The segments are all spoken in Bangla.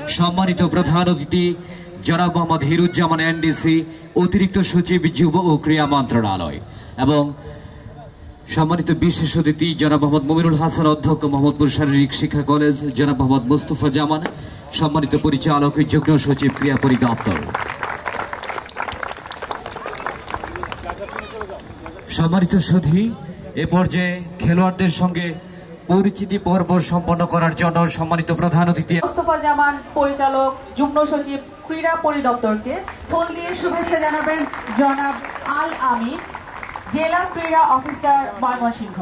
সম্মানিত প্রধান অতিথি জনাব মোহাম্মদ হিরুজ্জামান এনডিসি, অতিরিক্ত সচিব যুব ও ক্রীড়া মন্ত্রণালয়, এবং সম্মানিত বিশেষ অতিথি জনাব মোহাম্মদ মুমিনুল হাসান, অধ্যক্ষ মোহাম্মদপুর শারীরিক শিক্ষা কলেজ, জনাব মোহাম্মদ মুস্তফা জামান, সম্মানিত পরিচালক যুগ্ম সচিব ক্রীড়া পরিদপ্তর, সম্মানিত সুধী, এ পর্যায়ে খেলোয়াড়দের সঙ্গে পরিচিতি পর্ব সম্পন্ন করার জন্য সম্মানিত প্রধান অতিথি মুস্তফা জামান, পরিচালক যুগ্ম সচিব ক্রীড়া পরিদপ্তরকে ফুল দিয়ে শুভেচ্ছা জানাবেন জনাব আল আমিন, জেলা ক্রীড়া অফিসার ময়মনসিংহ।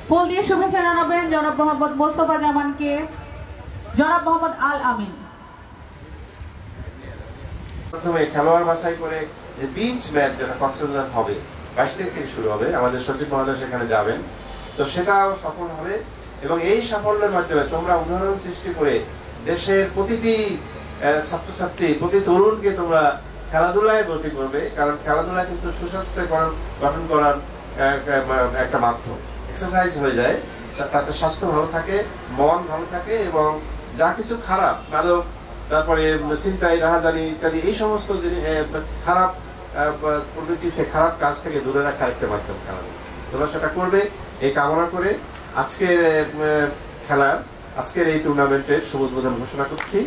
ফুল দিয়ে শুভেচ্ছা জানাবেন জনাব মোহাম্মদ মুস্তফা জামানকে জনাব মোহাম্মদ আল আমিন। প্রথমে খেলোয়াড় বাছাই করে যে বিচ ম্যাচ যেটা কক্সবাজার হবে 22 তারিখ থেকে শুরু হবে, আমাদের সচিব মহোদয় সেখানে যাবেন, তো সেটাও সফল হবে। এবং এই সাফল্যের মাধ্যমে তোমরা উদাহরণ সৃষ্টি করে দেশের প্রতিটি ছাত্রছাত্রী, প্রতি তরুণকে তোমরা খেলাধুলায় ভর্তি করবে, কারণ খেলাধুলা কিন্তু সুস্বাস্থ্য গঠন করার একটা মাধ্যম। এক্সারসাইজ হয়ে যায়, তাতে স্বাস্থ্য ভালো থাকে, মন ভালো থাকে, এবং যা কিছু খারাপ মাদক, তারপরে ছিনতাই, রাহাজানি ইত্যাদি এই সমস্ত খারাপ প্রবৃত্তি থেকে, খারাপ কাজ থেকে দূরে রাখার একটা মাধ্যম খেলাধুলা। তোমরা সেটা করবে এই কামনা করে আজকের এই টুর্নামেন্টের শুভ উদ্বোধন ঘোষণা করছি।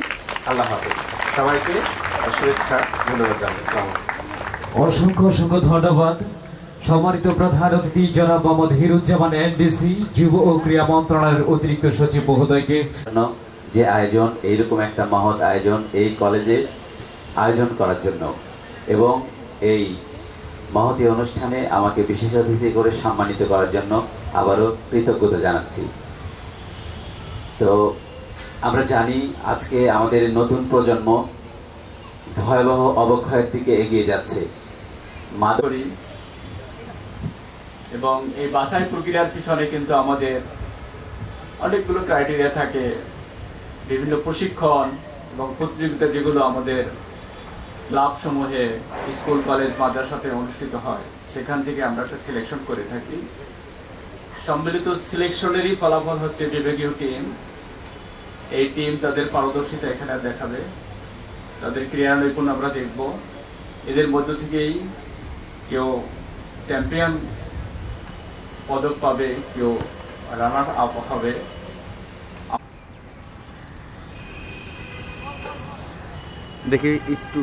আল্লাহ হাফেজ, সবাইকে শুভেচ্ছা, ধন্যবাদ জানাই। অসংখ্য অসংখ্য ধন্যবাদ। সম্মানিত প্রধান অতিথি জনাব মোহাম্মদ হিরুজ্জামান এনডিসি, যুব ও ক্রীড়া মন্ত্রণালয়ের অতিরিক্ত সচিব মহোদয়কে যে আয়োজন, এইরকম একটা মহৎ আয়োজন এই কলেজে আয়োজন করার জন্য এবং এই মহতী অনুষ্ঠানে আমাকে বিশেষ অতিথি করে সম্মানিত করার জন্য আবারও কৃতজ্ঞতা জানাচ্ছি। তো আমরা জানি আজকে আমাদের নতুন প্রজন্ম ভয়াবহ অবক্ষয়ের দিকে এগিয়ে যাচ্ছে। মাদরি এবং এই বাছাই প্রক্রিয়ার পিছনে কিন্তু আমাদের অনেকগুলো ক্রাইটেরিয়া থাকে, বিভিন্ন প্রশিক্ষণ এবং প্রতিযোগিতা যেগুলো আমাদের ক্লাবসমূহে, স্কুল, কলেজ, মাদ্রাসাতে অনুষ্ঠিত হয়, সেখান থেকে আমরা একটা সিলেকশন করে থাকি। সম্মিলিত সিলেকশনেরই ফলাফল হচ্ছে বিভাগীয় টিম। এই টিম তাদের পারদর্শিতা এখানে দেখাবে, তাদের ক্রীড়া নৈপুণ্য আমরা দেখব। এদের মধ্য থেকেই কেউ চ্যাম্পিয়ন পদক পাবে, কেউ রানার আপ হবে। দেখি একটু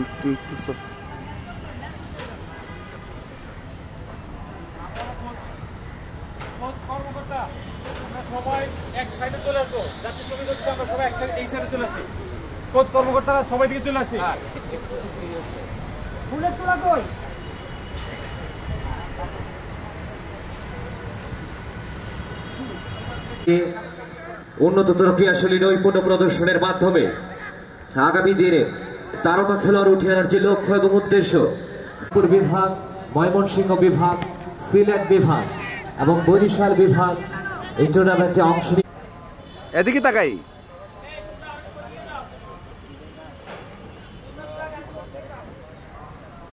সবাই এক সাইডে চলে আসবো, যাতে সুবিধা হচ্ছে আমরা সবাই এক সাইডে, এই সাইডে চলে আসি। কোচ কর্মকর্তারা সবাই দিকে চলে আসি। ফুলের তোলা কই? উন্নততর ক্রীড়াশৈলী নৈপুণ্য প্রদর্শনের মাধ্যমে আগামী দিনে তারকা খেলোয়াড় উঠে আনার যে লক্ষ্য এবং উদ্দেশ্য, বিভাগ, ময়মনসিংহ বিভাগ, সিলেট বিভাগ এবং বরিশাল বিভাগ এই টুর্নামেন্টে অংশ নিয়ে এদিকে তাকাই।